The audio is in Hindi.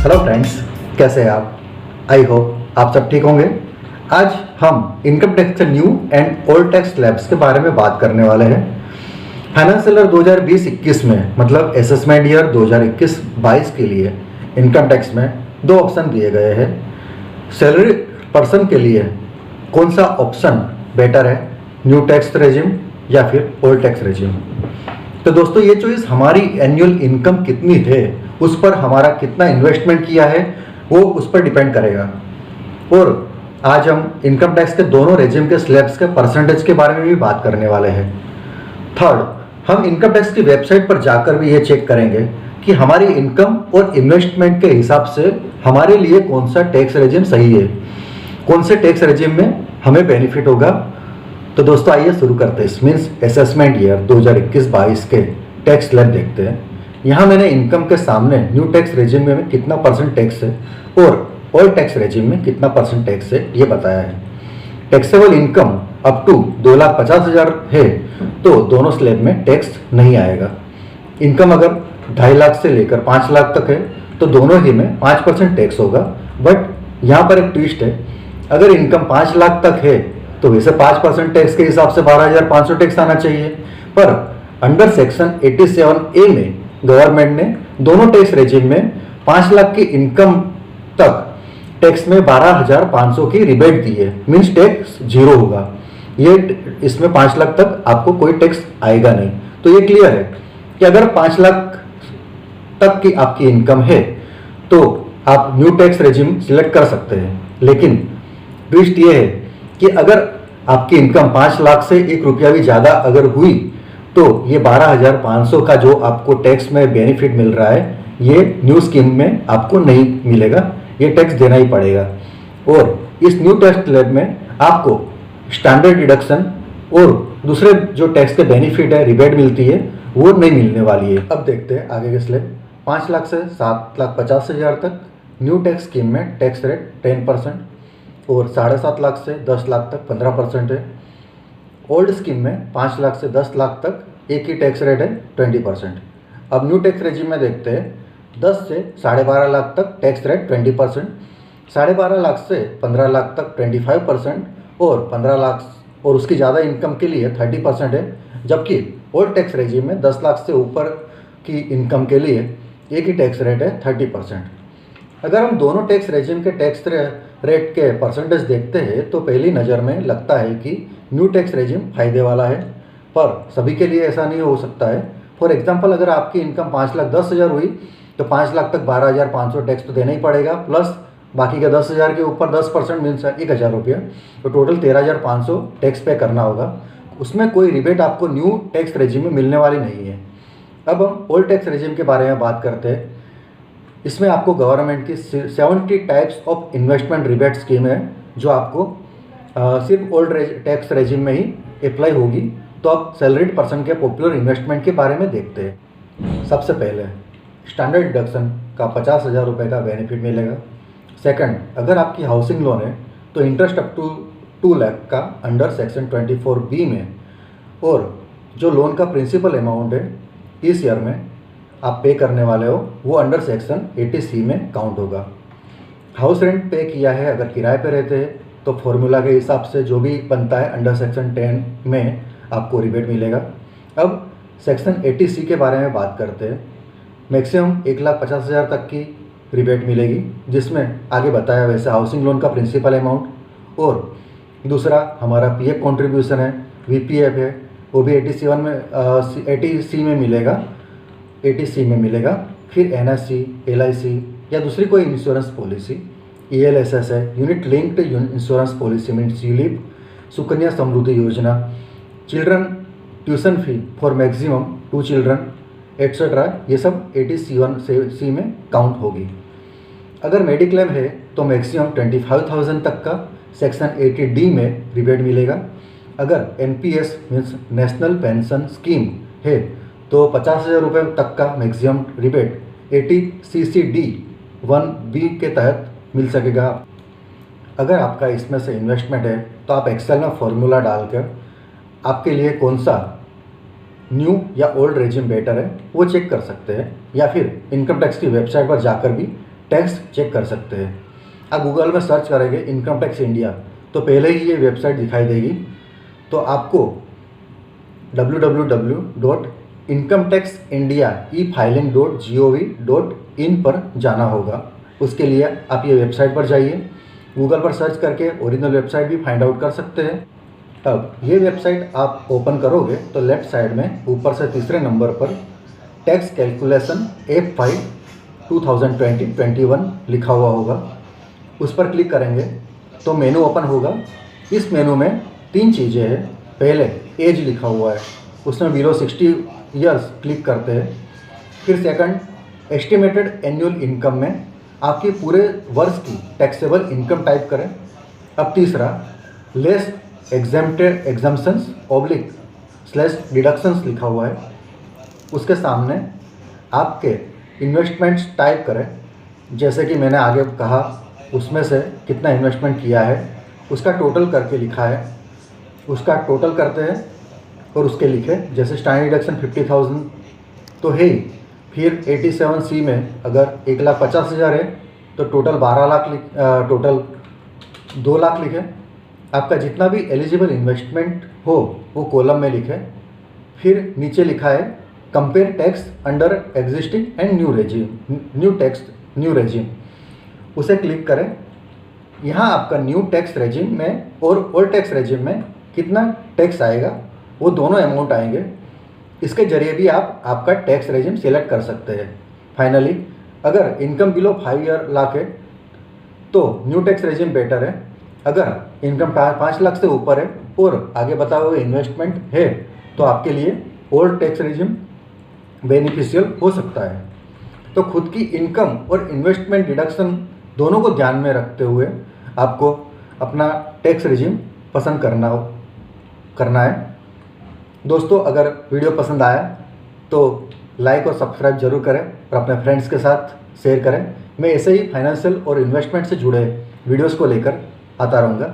हेलो फ्रेंड्स, कैसे हैं आप? आई होप आप सब ठीक होंगे। आज हम इनकम टैक्स के new and old tax slabs के बारे में बात करने वाले हैं। फाइनेंशियल ईयर 2020-21 में मतलब असेसमेंट ईयर 2021-22 के लिए इनकम टैक्स में दो ऑप्शन दिए गए हैं। सैलरी पर्सन के लिए कौन सा ऑप्शन बेटर है, न्यू टैक्स रेजिम या फिर ओल्ड टैक्स रेजिम? तो दोस्तों, ये चॉइस हमारी एनुअल इनकम कितनी है, उस पर हमारा कितना इन्वेस्टमेंट किया है, वो उस पर डिपेंड करेगा। और आज हम इनकम टैक्स के दोनों रेजिम के स्लैब्स के परसेंटेज के बारे में भी बात करने वाले हैं। थर्ड, हम इनकम टैक्स की वेबसाइट पर जाकर भी ये चेक करेंगे कि हमारी इनकम और इन्वेस्टमेंट के हिसाब से हमारे लिए कौन सा टैक्स रेजिम सही है, कौन से टैक्स रेजिम में हमें बेनिफिट होगा। तो दोस्तों, आइए शुरू करते हैं। मीन्स असेसमेंट ईयर 2021-22 के टैक्स स्लैब देखते हैं। यहाँ मैंने इनकम के सामने न्यू टैक्स रेजिम में कितना परसेंट टैक्स है और ओल्ड टैक्स रेजिम में कितना परसेंट टैक्स है ये बताया है। टैक्सेबल इनकम अप टू 2,50,000 है तो दोनों स्लैब में टैक्स नहीं आएगा। इनकम अगर 2.5 लाख से लेकर 5 लाख तक है तो दोनों ही में 5% टैक्स होगा। बट यहाँ पर एक ट्विस्ट है, अगर इनकम 5 लाख तक है तो वैसे 5% टैक्स के हिसाब से 12,500 टैक्स आना चाहिए। पर अंडर सेक्शन 87A में गवर्नमेंट ने दोनों टैक्स रेजिम में 5 लाख की इनकम तक टैक्स में 12,500 की रिबेट दी है। मीन्स टैक्स जीरो होगा। ये इसमें 5 लाख तक आपको कोई टैक्स आएगा नहीं। तो ये क्लियर है कि अगर 5 लाख तक की आपकी इनकम है तो आप न्यू टैक्स रेजिम सिलेक्ट कर सकते हैं। लेकिन ट्विस्ट ये है कि अगर आपकी इनकम 5 लाख से 1 रुपया भी ज़्यादा अगर हुई तो ये 12,500 का जो आपको टैक्स में बेनिफिट मिल रहा है ये न्यू स्कीम में आपको नहीं मिलेगा, ये टैक्स देना ही पड़ेगा। और इस न्यू टैक्स स्लैब में आपको स्टैंडर्ड डिडक्शन और दूसरे जो टैक्स के बेनिफिट है, रिबेट मिलती है, वो नहीं मिलने वाली है। अब देखते हैं आगे के स्लैब। 5 लाख से 7,50,000 तक न्यू टैक्स स्कीम में टैक्स रेट 10% और 7.5 लाख से 10 लाख तक 15% है। ओल्ड स्कीम में 5 लाख से 10 लाख तक एक ही टैक्स रेट है 20%। अब न्यू टैक्स रेजिम में देखते हैं। 10 से 12.5 लाख तक टैक्स रेट 20%, 12.5 लाख से 15 लाख तक 25% और 15 लाख और उसकी ज़्यादा इनकम के लिए 30% है। जबकि ओल्ड टैक्स रेजिम में 10 लाख से ऊपर की इनकम के लिए एक ही टैक्स रेट है 30%। अगर हम दोनों टैक्स रेजिम के टैक्स रेट के परसेंटेज देखते हैं तो पहली नज़र में लगता है कि न्यू टैक्स रेजिम फ़ायदे वाला है, पर सभी के लिए ऐसा नहीं हो सकता है। फॉर एग्जांपल, अगर आपकी इनकम 5,10,000 हुई तो 5 लाख तक 12,500 टैक्स तो देना ही पड़ेगा, प्लस बाकी के 10,000 के ऊपर 10% मीन्स 1,000 रुपया, तो टोटल 13,500 टैक्स पे करना होगा। उसमें कोई रिबेट आपको न्यू टैक्स रेजिम में मिलने वाली नहीं है। अब हम ओल्ड टैक्स रेजिम के बारे में बात करते हैं। इसमें आपको गवर्नमेंट की 70 types of investment rebate scheme है जो आपको सिर्फ ओल्ड टैक्स रेजिम में ही अप्लाई होगी। तो अब सैलरीड पर्सन के पॉपुलर इन्वेस्टमेंट के बारे में देखते हैं। सबसे पहले स्टैंडर्ड डिडक्शन का 50,000 रुपये का बेनिफिट मिलेगा। सेकंड, अगर आपकी हाउसिंग लोन है तो इंटरेस्ट अप टू 2 लाख का अंडर सेक्शन 24B में, और जो लोन का प्रिंसिपल अमाउंट है इस ईयर में आप पे करने वाले हो वो अंडर सेक्शन 80C में काउंट होगा। हाउस रेंट पे किया है अगर किराए पे रहते हैं तो फॉर्मूला के हिसाब से जो भी बनता है अंडर सेक्शन 10 में आपको रिबेट मिलेगा। अब सेक्शन 80C के बारे में बात करते हैं। मैक्सिमम 1,50,000 तक की रिबेट मिलेगी, जिसमें आगे बताया वैसे हाउसिंग लोन का प्रिंसिपल अमाउंट और दूसरा हमारा PF कॉन्ट्रीब्यूशन है, VPF है, वो भी 80C में मिलेगा, 80C में मिलेगा। फिर NSC, LIC या दूसरी कोई इंश्योरेंस पॉलिसी, ELSS है, unit linked insurance policy means ULIP, Sukanya Samriddhi Yojana, children tuition fee for maximum 2 children etcetera, ये सब 80C में काउंट होगी। अगर मेडिक्लेम है तो मैक्सिमम 25,000 तक का सेक्शन 80D में रिबेट मिलेगा। अगर NPS means national pension scheme है तो 50,000 रुपये तक का मैक्सिमम रिबेट 80CCD 1B के तहत मिल सकेगा। अगर आपका इसमें से इन्वेस्टमेंट है तो आप एक्सेल में फॉर्मूला डालकर आपके लिए कौन सा न्यू या ओल्ड रेजिम बेटर है वो चेक कर सकते हैं, या फिर इनकम टैक्स की वेबसाइट पर जाकर भी टैक्स चेक कर सकते हैं। आप गूगल में सर्च करेंगे इनकम टैक्स इंडिया तो पहले ही ये वेबसाइट दिखाई देगी। तो आपको www.incometaxindia.e-filing.gov.in पर जाना होगा। उसके लिए आप ये वेबसाइट पर जाइए, गूगल पर सर्च करके ओरिजिनल वेबसाइट भी फाइंड आउट कर सकते हैं। अब ये वेबसाइट आप ओपन करोगे तो लेफ्ट साइड में ऊपर से तीसरे नंबर पर टैक्स कैलकुलेशन एप फाइल 2020-21 लिखा हुआ होगा। उस पर क्लिक करेंगे तो मेनू ओपन होगा। इस मेनू में 3 चीज़ें हैं। पहले एज लिखा हुआ है, उसमें बिलो 60 ईयर्स क्लिक करते हैं। फिर सेकंड एस्टिमेटेड एनुअल इनकम में आपकी पूरे वर्ष की टैक्सेबल इनकम टाइप करें। अब तीसरा less exempted exemptions oblique slash deductions लिखा हुआ है। उसके सामने आपके इन्वेस्टमेंट्स टाइप करें, जैसे कि मैंने आगे कहा उसमें से कितना इन्वेस्टमेंट किया है उसका टोटल करके लिखा है, उसका टोटल करते हैं और उसके लिखे। जैसे स्टैंडर्ड डिडक्शन 50,000 तो है ही। फिर 87C में अगर 1,50,000 है तो टोटल 12 लाख टोटल 2 लाख लिखे। आपका जितना भी एलिजिबल इन्वेस्टमेंट हो वो कॉलम में लिखे। फिर नीचे लिखा है compare tax under existing and new regime, उसे क्लिक करें। यहाँ आपका न्यू टैक्स रेजिम में और ओल्ड टैक्स रेजिम में कितना टैक्स आएगा वो दोनों अमाउंट आएंगे। इसके जरिए भी आप आपका टैक्स रेजिम सिलेक्ट कर सकते हैं। फाइनली अगर इनकम बिलो 5 लाख है तो न्यू टैक्स रेजिम बेटर है। अगर इनकम 5 लाख से ऊपर है और आगे बताए हुए इन्वेस्टमेंट है तो आपके लिए ओल्ड टैक्स रेजिम बेनिफिशियल हो सकता है। तो खुद की इनकम और इन्वेस्टमेंट डिडक्शन दोनों को ध्यान में रखते हुए आपको अपना टैक्स रेजिम पसंद करना है। दोस्तों अगर वीडियो पसंद आया तो लाइक और सब्सक्राइब जरूर करें और अपने फ्रेंड्स के साथ शेयर करें। मैं ऐसे ही फाइनेंशियल और इन्वेस्टमेंट से जुड़े वीडियोस को लेकर आता रहूँगा।